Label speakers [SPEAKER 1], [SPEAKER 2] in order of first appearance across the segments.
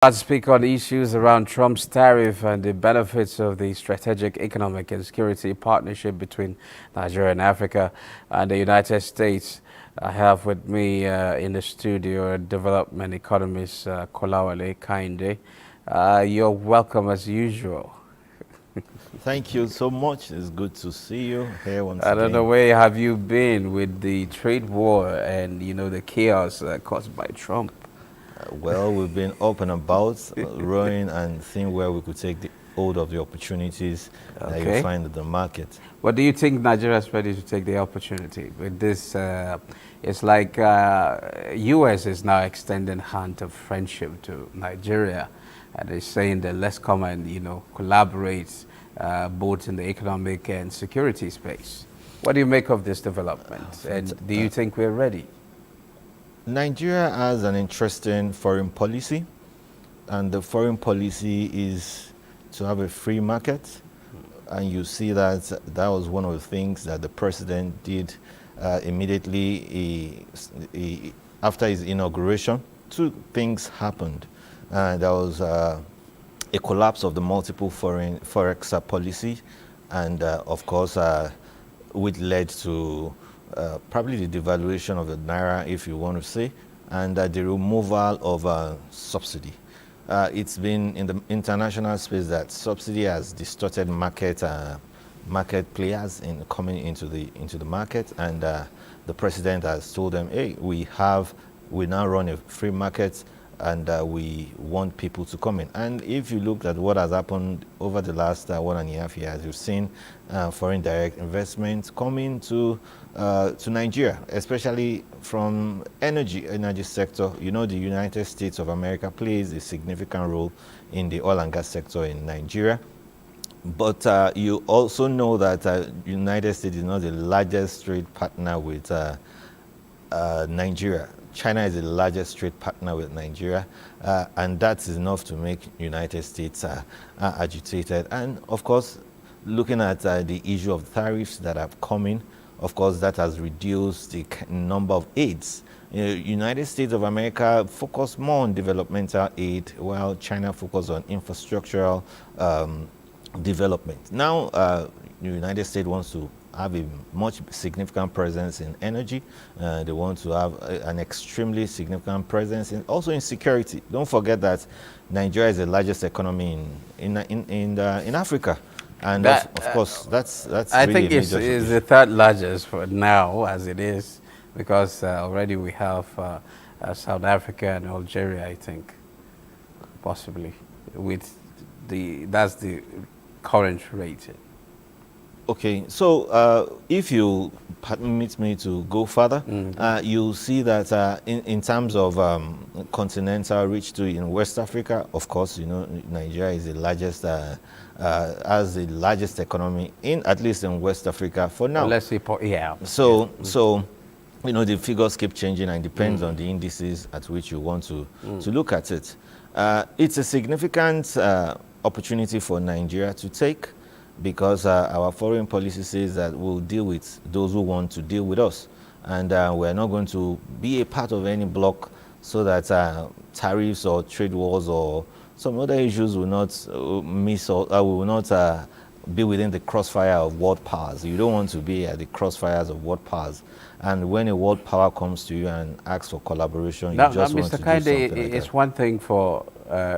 [SPEAKER 1] Let's speak on issues around Trump's tariff and the benefits of the strategic economic and security partnership between Nigeria and Africa and the United States. I have with me in the studio a development economist, Kolawole Kehinde. You're welcome as usual.
[SPEAKER 2] Thank you so much. It's good to see you here once
[SPEAKER 1] I
[SPEAKER 2] again.
[SPEAKER 1] don't know, where have you been with the trade war and, the chaos caused by Trump?
[SPEAKER 2] Well, we've been up and about, rowing and seeing where we could take the hold of the opportunities that you find in the market.
[SPEAKER 1] What do you think Nigeria is ready to take the opportunity with this? It's like U.S. is now extending hand of friendship to Nigeria, and they're saying that let's come and collaborate both in the economic and security space. What do you make of this development, and do you think we're ready?
[SPEAKER 2] Nigeria has an interesting foreign policy, and the foreign policy is to have a free market. And you see that that was one of the things that the president did immediately after his inauguration. Two things happened. There was a collapse of the multiple foreign forex policy, and of course, which led to probably the devaluation of the naira, if you want to say, and the removal of subsidy. It's been in the international space that subsidy has distorted market players in coming into the market, and the president has told them, hey, we now run a free market, and we want people to come in. And if you look at what has happened over the last 1.5 years, you've seen foreign direct investment coming to Nigeria, especially from energy sector. You know, the United States of America plays a significant role in the oil and gas sector in Nigeria. But you also know that United States is not the largest trade partner with Nigeria. China is the largest trade partner with Nigeria, and that's enough to make United States agitated. And of course, looking at the issue of tariffs that have come in, of course, that has reduced the number of aids. United States of America focus more on developmental aid, while China focus on infrastructural development. Now, the United States wants to have a much significant presence in energy. They want to have an extremely significant presence also in security. Don't forget that Nigeria is the largest economy in Africa, and of course that's.
[SPEAKER 1] I think it's the third largest for now, as it is, because already we have South Africa and Algeria. I think possibly that's the current rate.
[SPEAKER 2] Okay, so if you permit me to go further, you'll see that in terms of continental reach to in West Africa, of course, Nigeria is the largest, has the largest economy at least in West Africa for now.
[SPEAKER 1] Let's see, yeah.
[SPEAKER 2] So the figures keep changing, and depends on the indices at which you want to look at it. It's a significant opportunity for Nigeria to take, because our foreign policy says that we'll deal with those who want to deal with us. And we're not going to be a part of any bloc, so that tariffs or trade wars or some other issues will not will not be within the crossfire of world powers. You don't want to be at the crossfires of world powers. And when a world power comes to you and asks for collaboration, you just want to do something like
[SPEAKER 1] it's
[SPEAKER 2] that.
[SPEAKER 1] one thing for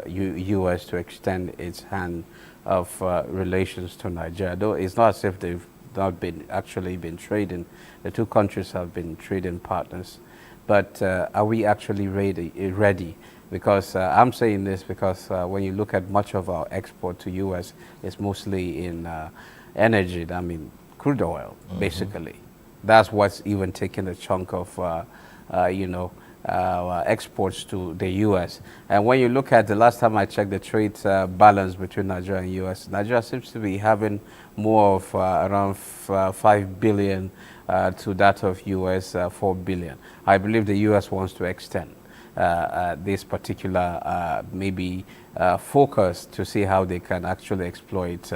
[SPEAKER 1] U.S. to extend its hand of relations to Nigeria, though it's not as if they've not actually been trading. The two countries have been trading partners, but are we actually ready? Because I'm saying this because when you look at much of our export to U.S., it's mostly in energy. I mean, crude oil, basically. That's what's even taking a chunk of exports to the U.S. And when you look at the last time I checked the trade balance between Nigeria and U.S., Nigeria seems to be having more of around 5 billion to that of U.S. 4 billion. I believe the U.S. wants to extend this particular focus to see how they can actually exploit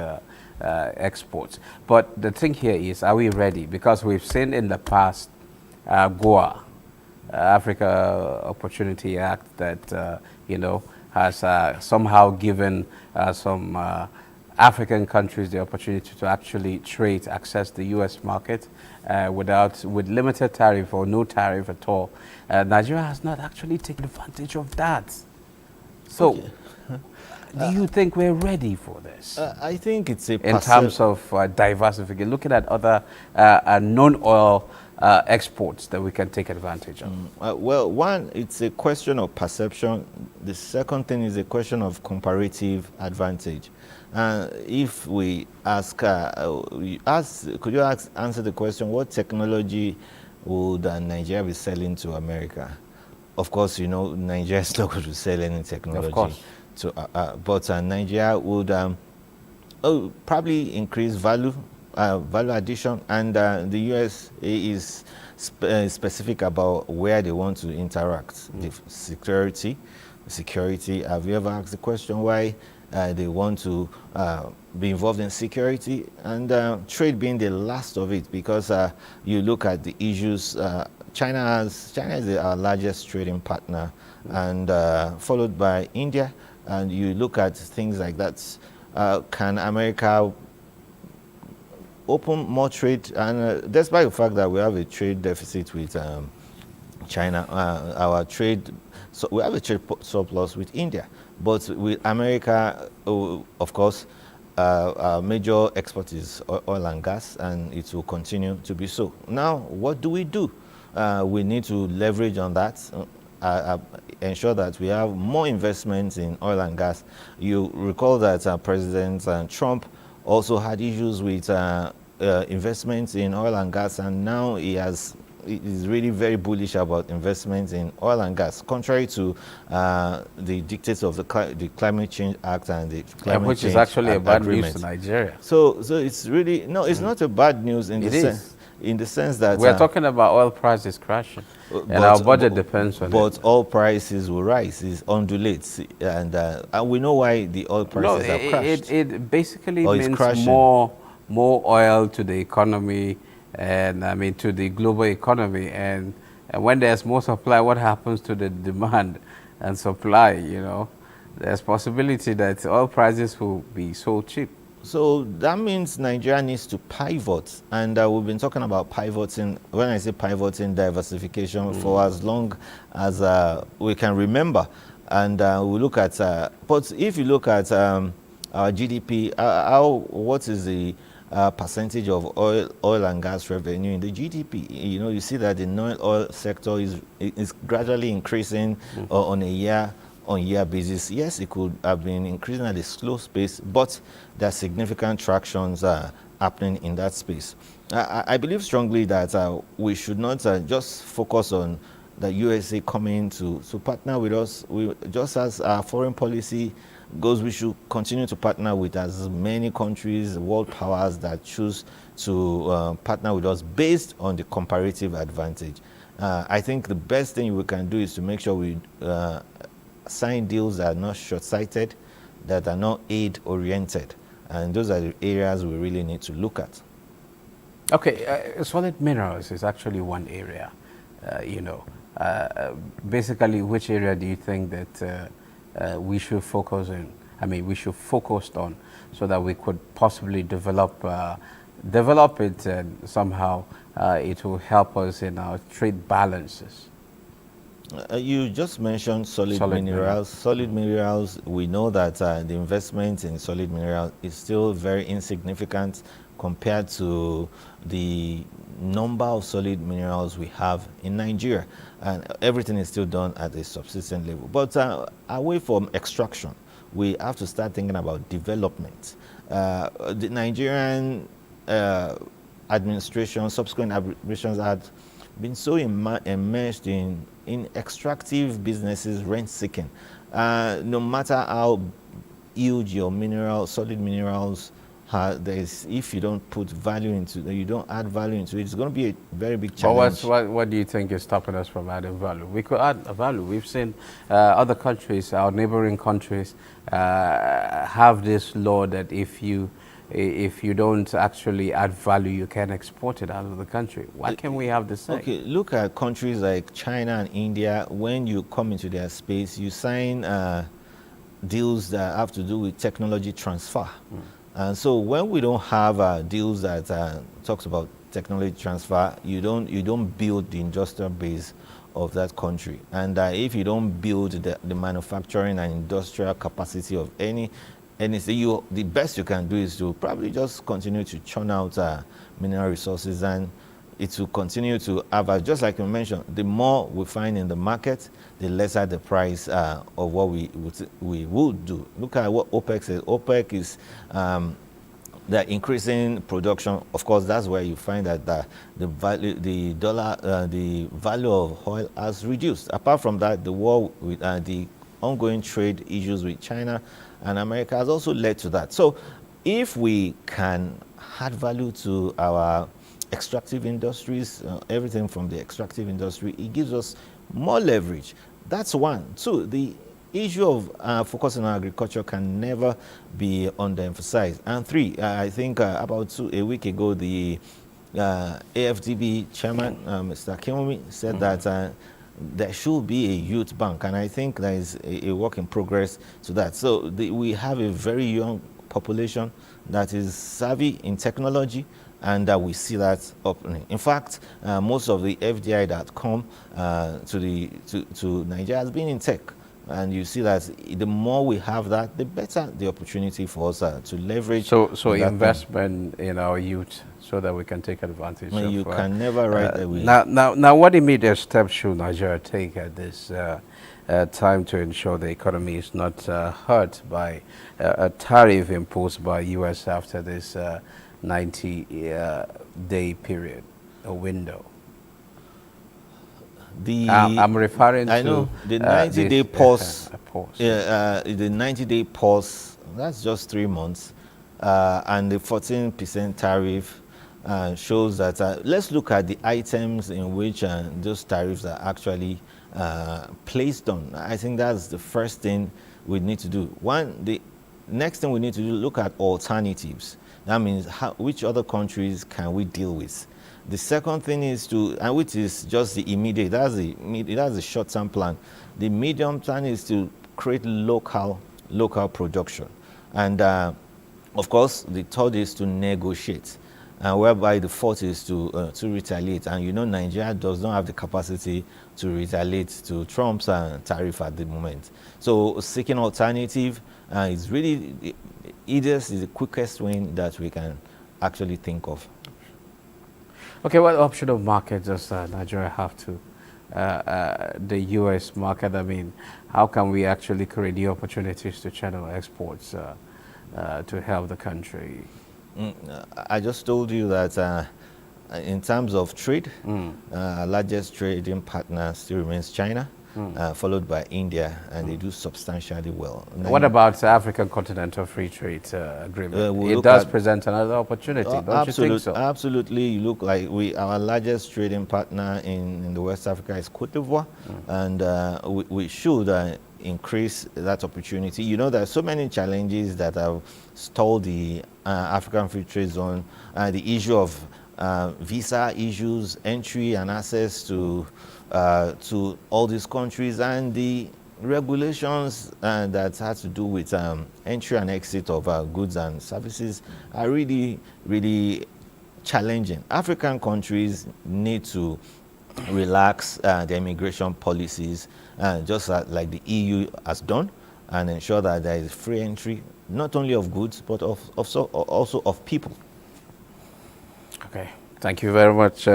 [SPEAKER 1] exports. But the thing here is, are we ready? Because we've seen in the past Goa, Africa Opportunity Act that, has somehow given some African countries the opportunity to actually trade, access the U.S. market with limited tariff or no tariff at all. Nigeria has not actually taken advantage of that. So,
[SPEAKER 2] Okay.
[SPEAKER 1] do you think we're ready for this?
[SPEAKER 2] I think it's a
[SPEAKER 1] in terms of diversification, looking at other non-oil exports that we can take advantage of?
[SPEAKER 2] well, one, it's a question of perception. The second thing is a question of comparative advantage. If we ask, could you answer the question, what technology would Nigeria be selling to America? Of course, you know, Nigeria is not going to sell any technology.
[SPEAKER 1] Of course.
[SPEAKER 2] But Nigeria would probably increase value addition, and the US is specific about where they want to interact. The security. Have you ever asked the question why they want to be involved in security? And trade being the last of it, because you look at the issues. China is our largest trading partner, and followed by India. And you look at things like that. Can America open more trade? And despite the fact that we have a trade deficit with China, so we have a trade surplus with India. But with America, of course, our major export is oil and gas, and it will continue to be so. Now, what do? We need to leverage on that, ensure that we have more investments in oil and gas. You recall that President Trump also had issues with investments in oil and gas, and now he is really very bullish about investments in oil and gas, contrary to the dictates of the Climate Change Act and the Climate Change
[SPEAKER 1] which is actually a bad
[SPEAKER 2] agreement.
[SPEAKER 1] news to Nigeria.
[SPEAKER 2] So it's really, no, it's not a bad news in the sense that
[SPEAKER 1] we're talking about oil prices crashing, and our budget depends on it.
[SPEAKER 2] But oil prices will rise, it undulates, and we know why the oil prices have crashed.
[SPEAKER 1] It basically means more oil to the economy, and I mean to the global economy, and when there's more supply, what happens to the demand and supply? You know, there's possibility that oil prices will be so cheap.
[SPEAKER 2] So that means Nigeria needs to pivot, and we've been talking about pivoting. When I say pivoting, diversification for as long as we can remember. And we look at, but if you look at our GDP, what is the percentage of oil and gas revenue in the GDP? You know, you see that the non-oil sector is gradually increasing on a year-on-year basis. Yes, it could have been increasing at a slow pace, but there are significant tractions happening in that space. I believe strongly that we should not just focus on the USA coming to partner with us. Just as our foreign policy goes, we should continue to partner with as many countries, world powers that choose to partner with us based on the comparative advantage. I think the best thing we can do is to make sure we sign deals that are not short-sighted, that are not aid-oriented. And those are the areas we really need to look at.
[SPEAKER 1] Okay, solid minerals is actually one area, basically, which area do you think that we should focus on? I mean, we should focus on, so that we could possibly develop it, and somehow it will help us in our trade balances.
[SPEAKER 2] You just mentioned solid minerals. Solid minerals, we know that the investment in solid minerals is still very insignificant compared to the number of solid minerals we have in Nigeria. And everything is still done at a subsistence level. But away from extraction, we have to start thinking about development. The Nigerian administration, subsequent administrations had been so immersed in extractive businesses, rent-seeking. No matter how huge your solid minerals are, if you don't put value into it, you don't add value into it, it's going to be a very big challenge.
[SPEAKER 1] But what do you think is stopping us from adding value? We could add value. We've seen other countries, our neighboring countries, have this law that if you don't actually add value, you can export it out of the country. Why can't we have the same?
[SPEAKER 2] Okay, look at countries like China and India. When you come into their space, you sign deals that have to do with technology transfer. And so when we don't have deals that talks about technology transfer, you don't build the industrial base of that country. And if you don't build the manufacturing and industrial capacity of anything, the best you can do is to probably just continue to churn out mineral resources, and it will continue to average. Just like you mentioned, the more we find in the market, the lesser the price of what we would do. Look at what OPEC is. OPEC is they're increasing production. Of course, that's where you find that the value of oil has reduced. Apart from that, the war with the ongoing trade issues with China and America has also led to that. So if we can add value to our extractive industries, everything from the extractive industry, it gives us more leverage. That's one. Two, the issue of focusing on agriculture can never be underemphasized. And three, I think about a week ago, the AFDB chairman, Mr. Kimomi, said that there should be a youth bank, and I think there is a work in progress to that. So we have a very young population that is savvy in technology, and we see that opening. In fact, most of the FDI that come to Nigeria has been in tech. And you see that the more we have that, the better the opportunity for us to leverage.
[SPEAKER 1] So investment in our youth so that we can take advantage of.
[SPEAKER 2] You can never write away.
[SPEAKER 1] Now, what immediate steps should Nigeria take at this time to ensure the economy is not hurt by a tariff imposed by U.S. after this 90-day period, a window? I'm referring to.
[SPEAKER 2] I know the 90-day pause. The 90-day pause. That's just 3 months, and the 14% tariff shows that. Let's look at the items in which those tariffs are actually placed on. I think that's the first thing we need to do. The next thing we need to do, look at alternatives. That means which other countries can we deal with? The second thing is which is just the immediate, that's the short-term plan. The medium plan is to create local production. And of course, the third is to negotiate, whereby the fourth is to retaliate. And Nigeria does not have the capacity to retaliate to Trump's tariff at the moment. So seeking alternative is really, easiest is the quickest way that we can actually think of.
[SPEAKER 1] Okay, what option of market does Nigeria have to the U.S. market? I mean, how can we actually create new opportunities to channel exports to help the country?
[SPEAKER 2] I just told you that in terms of trade, our largest trading partner still remains China. Followed by India, and they do substantially well.
[SPEAKER 1] What about the African Continental Free Trade Agreement? It does present another opportunity, don't you think so?
[SPEAKER 2] Absolutely. You look like our largest trading partner in the West Africa is Cote d'Ivoire, and we should increase that opportunity. There are so many challenges that have stalled the African Free Trade Zone. The issue of visa issues, entry and access to all these countries, and the regulations that have to do with entry and exit of goods and services are really, really challenging. African countries need to relax their immigration policies, just like the EU has done, and ensure that there is free entry, not only of goods, but also of people.
[SPEAKER 1] Okay, thank you very much.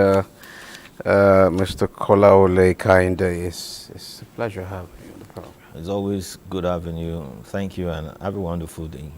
[SPEAKER 1] Mr. Kolawole Kehinde, it's a pleasure having you on the program.
[SPEAKER 2] It's always good having you. Thank you, and have a wonderful day.